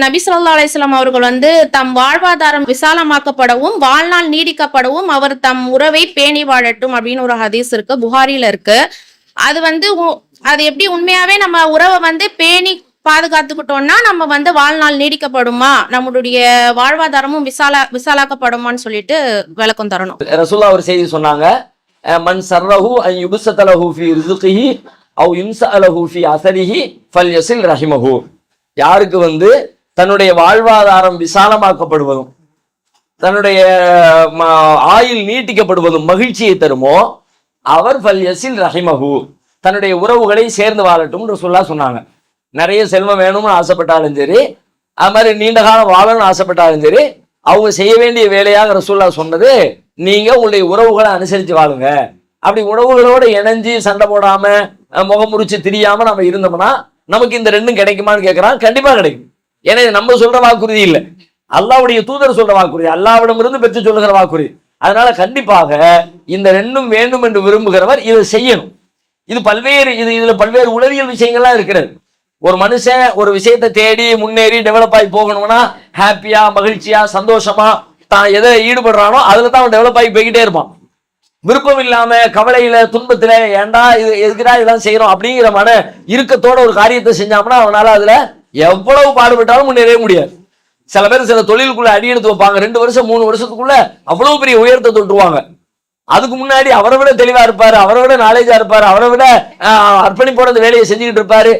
நபி ஸல்லல்லாஹு அலைஹி வஸல்லம் அவர்கள் தம் வாழ்வாதாரம் விசாலமாக்கப்படவும் வாழ்நாள் நீடிக்கப்படவும் அவர் தம் உறவை பேணி வாழட்டும் அப்படின்னு ஒரு ஹதீஸ் இருக்கு, புகாரில இருக்கு. அது அது எப்படி உண்மையாவே நம்ம உறவை பேணி பாதுகாத்துக்கிட்டோம்னா நம்ம வாழ்நாள் நீடிக்கப்படுமா, நம்மளுடைய வாழ்வாதாரமும் விசாலாக்கப்படுமான்னு சொல்லிட்டு விளக்கம் தரணும். ரசூலுல்லாஹ் ஒரு செய்தி சொன்னாங்க, மன் சர்ரஹு அன் யுபஸதலஹு ஃபீ ரிஸ்கிஹி அவ் யுன்ஸஅலஹு ஃபீ அஸரிஹி ஃபல்யஸில் ரஹிமஹு. யாருக்கு தன்னுடைய வாழ்வாதாரம் விசாலமாக்கப்படுவதும் தன்னுடைய ஆயுள் நீட்டிக்கப்படுவதும் மகிழ்ச்சியை தருமோ அவர் ஃபல்யஸில் ரஹிமஹு, தன்னுடைய உறவுகளை சேர்ந்து வாழட்டும் ரசூலுல்லாஹ் சொன்னாங்க. நிறைய செல்வம் வேணும்னு ஆசைப்பட்டாலும் சரி, அது மாதிரி நீண்ட காலம் வாழணும்னு ஆசைப்பட்டாலும் சரி, அவங்க செய்ய வேண்டிய வேலையாக ரசூலுல்லாஹ் சொன்னது, நீங்க உங்களுடைய உறவுகளை அனுசரித்து வாழுங்க. அப்படி உறவுகளோட இணைஞ்சு சண்டை போடாம முகம் முறிச்சு திரியாம நம்ம இருந்தோம்னா நமக்கு இந்த ரெண்டும் கிடைக்குமான்னு கேட்கறான். கண்டிப்பா கிடைக்கும். ஏன்னா நம்ம சொல்ற வாக்குறுதி இல்லை, அல்லாஹ்வுடைய தூதர் சொல்ற வாக்குறுதி, அல்லாஹ்விடமிருந்து பெற்று சொல்லுகிற வாக்குறுதி. அதனால கண்டிப்பாக இந்த ரெண்டும் வேண்டும் என்று விரும்புகிறவர் இதை செய்யணும். இதுல பல்வேறு உளவியல் விஷயங்கள்லாம் இருக்கிறது. ஒரு மனுஷன் ஒரு விஷயத்தை தேடி முன்னேறி டெவலப் ஆகி போகணும்னா ஹாப்பியா மகிழ்ச்சியா சந்தோஷமா தான் எதை ஈடுபடுறானோ அதுல தான் அவன் டெவலப் ஆகி போய்கிட்டே இருப்பான். விருப்பம் இல்லாம கவலையில துன்பத்துல ஏண்டா இது எதுக்குடா இதெல்லாம் செய்யறோம் அப்படிங்கிற மன இறுக்கத்தோட ஒரு காரியத்தை செஞ்சாம்னா அவனால அதுல எவ்வளவு பாடுபட்டாலும் முன்னேறவே முடியாது. சில பேர் சில தொழிலுக்குள்ள அடி எடுத்து வைப்பாங்க, 2 வருஷம் 3 வருஷத்துக்குள்ள அவ்வளவு பெரிய உயரத்தை தொட்டுருவாங்க. அதுக்கு முன்னாடி அவரை விட தெளிவா இருப்பாரு, அவரை விட நாலேஜா இருப்பாரு, அவரை விட அர்ப்பணிப்போட அந்த வேலையை செஞ்சுக்கிட்டு இருப்பாரு.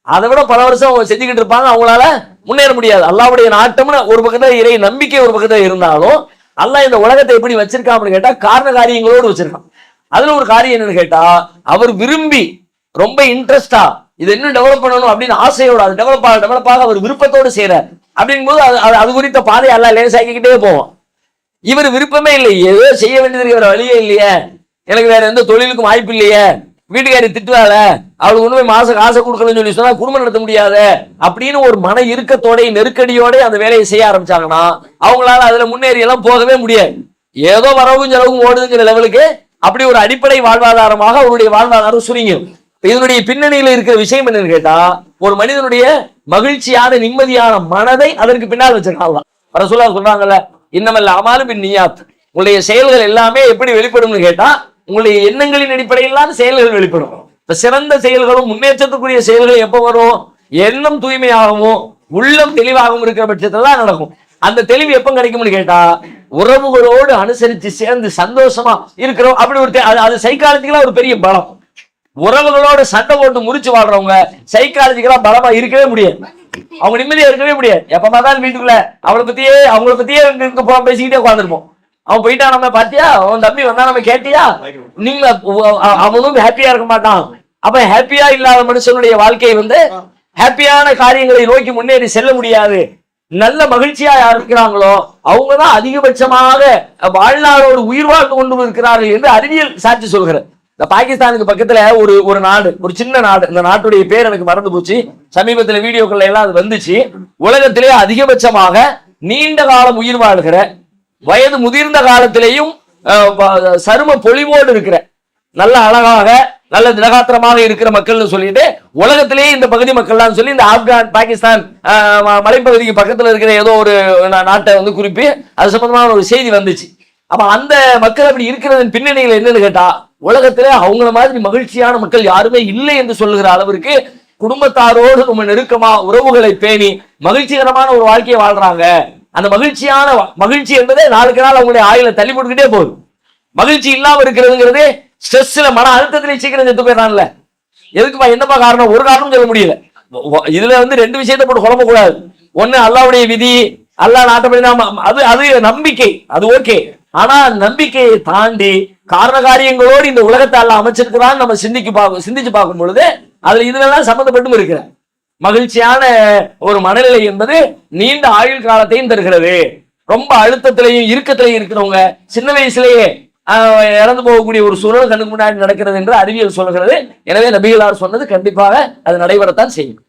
அதை விட பல வருஷம் செஞ்சுக்கிட்டு இருப்பாங்க, அவங்களால முன்னேற முடியாது. அல்லாஹ்வுடைய நாட்டம்னு ஒரு பக்கத்துல இறை நம்பிக்கை ஒரு பக்கத்துல இருந்தாலும் அல்லாஹ் இந்த உலகத்தை எப்படி வச்சிருக்கான்னு கேட்டா காரண காரியங்களோடு வச்சிருக்கான். அதுல ஒரு காரியம் என்னன்னு கேட்டா, அவர் விரும்பி ரொம்ப இன்ட்ரெஸ்டா இது இன்னும் டெவலப் பண்ணணும் அப்படின்னு ஆசையோட அது டெவலப்பாக அவர் விருப்பத்தோடு செய்யறார். அப்படிங்கும்போது அது குறித்த பாதை எல்லாம் லேசாக்கிக்கிட்டே போவோம். இவர் விருப்பமே இல்லை, ஏதோ செய்ய வேண்டியது வேற வழியே இல்லையே, எனக்கு வேற எந்த தொழிலுக்கும் வாய்ப்பு இல்லையே, வீட்டுக்காரி திட்டுவாள, அவளுக்கு ஒண்ணு போய் மாசம் காசை கொடுக்கணும்னு சொல்லி சொன்னா குடும்பம் நடத்த முடியாது அப்படின்னு ஒரு மன இறுக்கத்தோட நெருக்கடியோட அந்த வேலையை செய்ய ஆரம்பிச்சாங்கன்னா அவங்களால அதுல முன்னேறி எல்லாம் போகவே முடியாது. ஏதோ வரவும் செலவும் ஓடுதுங்கிற லெவலுக்கு அப்படி ஒரு அடிப்படை வாழ்வாதாரமாக அவருடைய வாழ்வாதாரம் சுருங்கும். இதனுடைய பின்னணியில இருக்கிற விஷயம் என்னன்னு கேட்டா, ஒரு மனிதனுடைய மகிழ்ச்சியான நிம்மதியான மனதை அதற்கு பின்னால் வச்சிருக்காங்க. ரசூலுல்லாஹ் சொல்றாங்கல்ல, இன்னமல் அமாலு பின்னியாத், உங்களுடைய செயல்கள் எல்லாமே எப்படி வெளிப்படும்னு கேட்டா உங்களுடைய எண்ணங்களின் அடிப்படையிலான செயல்கள் வெளிப்படும். இப்ப சிறந்த செயல்களும் முன்னேற்றத்துக்குரிய செயல்கள் எப்ப வரும்? எண்ணம் தூய்மையாகவும் உள்ளம் தெளிவாகவும் இருக்கிற பட்சத்துல தான் நடக்கும். அந்த தெளிவு எப்ப கிடைக்கும்னு கேட்டா உறவுகளோடு அனுசரித்து சேர்ந்து சந்தோஷமா இருக்கிறோம். அப்படி ஒரு அது சைக்காலஜிக்கலா ஒரு பெரிய பலம். உறவுகளோட சண்டை போட்டு முறிச்சு வாழ்றவங்க சைக்காலஜிக்கலா பலமா இருக்கவே முடியாது, அவங்க நிம்மதியா இருக்கவே முடியாது. எப்ப பார்த்தாலும் வீட்டுக்குள்ள அவங்கள பத்தியே பேசிக்கிட்டே உட்காந்துருப்போம். அவன் போயிட்டா நம்ம பாத்தியா, அவன் தம்பி வந்தா நம்ம கேட்டியா, நீங்க அவனும் ஹாப்பியா இருக்க மாட்டான். அப்ப ஹாப்பியா இல்லாத மனுஷனுடைய வாழ்க்கை ஹாப்பியான காரியங்களை நோக்கி முன்னேறி செல்ல முடியாது. நல்ல மகிழ்ச்சியா யார் இருக்கிறாங்களோ அவங்கதான் அதிகபட்சமாக வாழ்நாளோடு உயிர் வாழ்ந்து கொண்டு இருக்கிறார்கள் என்று அறிவியல் சாட்சி சொல்கிறது. இந்த பாகிஸ்தானுக்கு பக்கத்துல ஒரு நாடு, ஒரு சின்ன நாடு, இந்த நாட்டுடைய பேர் எனக்கு மறந்து போச்சு, சமீபத்துல வீடியோக்கள் எல்லாம் அது வந்துச்சு. உலகத்திலே அதிகபட்சமாக நீண்ட காலம் உயிர் வாழ்கிற வயது முதிர்ந்த காலத்திலேயும் சரும பொலிவோடு இருக்கிற நல்ல அழகாக நல்ல திடகாத்திரமாக இருக்கிற மக்கள்னு சொல்லிட்டு உலகத்திலேயே இந்த பகுதி மக்கள்லாம் சொல்லி இந்த ஆப்கான் பாகிஸ்தான் மலைப்பகுதிக்கு பக்கத்துல இருக்கிற ஏதோ ஒரு நாட்டை குறிப்பி அது சம்பந்தமான ஒரு செய்தி வந்துச்சு. அப்ப அந்த மக்கள் அப்படி இருக்கிறதன் பின்னணியில் என்னன்னு கேட்டா, உலகத்திலே அவங்கள மாதிரி மகிழ்ச்சியான மக்கள் யாருமே இல்லை என்று சொல்லுகிற அளவிற்கு குடும்பத்தாரோடு ரொம்ப நெருக்கமா உறவுகளை பேணி மகிழ்ச்சிகரமான ஒரு வாழ்க்கையை வாழ்றாங்க. அந்த மகிழ்ச்சி என்பதே நாளுக்கு நாள் அவங்களுடைய ஆயுளை தள்ளி போட்டுக்கிட்டே போகுது. மகிழ்ச்சி இல்லாம இருக்கிறதுங்கிறது ஸ்ட்ரெஸ்ல மன அழுத்தத்திலே சீக்கிரம் செத்து போயிடறான்ல. எதுக்குப்பா, என்னப்பா காரணம்? ஒரு காரணம் சொல்ல முடியல. இதுல 2 விஷயத்தை போட்டு குழம்ப கூடாது. ஒண்ணு அல்லாஹ்வுடைய விதி, அல்லாஹ் நாட்டப்படி அது நம்பிக்கை, அது ஓகே. ஆனா நம்பிக்கையை தாண்டி காரண காரியங்களோடு இந்த உலகத்தை அல்லாஹ் அமைச்சிருக்கிறான்னு நம்ம சிந்திச்சு பார்க்கும் பொழுது அதுல இதுலெல்லாம் சம்பந்தப்பட்டும் இருக்கிற மகிழ்ச்சியான ஒரு மனநிலை என்பது நீண்ட ஆயுள் காலத்தையும் தருகிறது. ரொம்ப அழுத்தத்திலையும் இறுக்கத்திலையும் இருக்கிறவங்க சின்ன வயசுலேயே இறந்து போகக்கூடிய ஒரு சூழல் கண்ணுக்கு முன்னாடி நடக்கிறது என்று அறிவியல் சொல்கிறது. எனவே நபிகளார் சொன்னது கண்டிப்பாக அது நடைபெறத்தான் செய்யும்.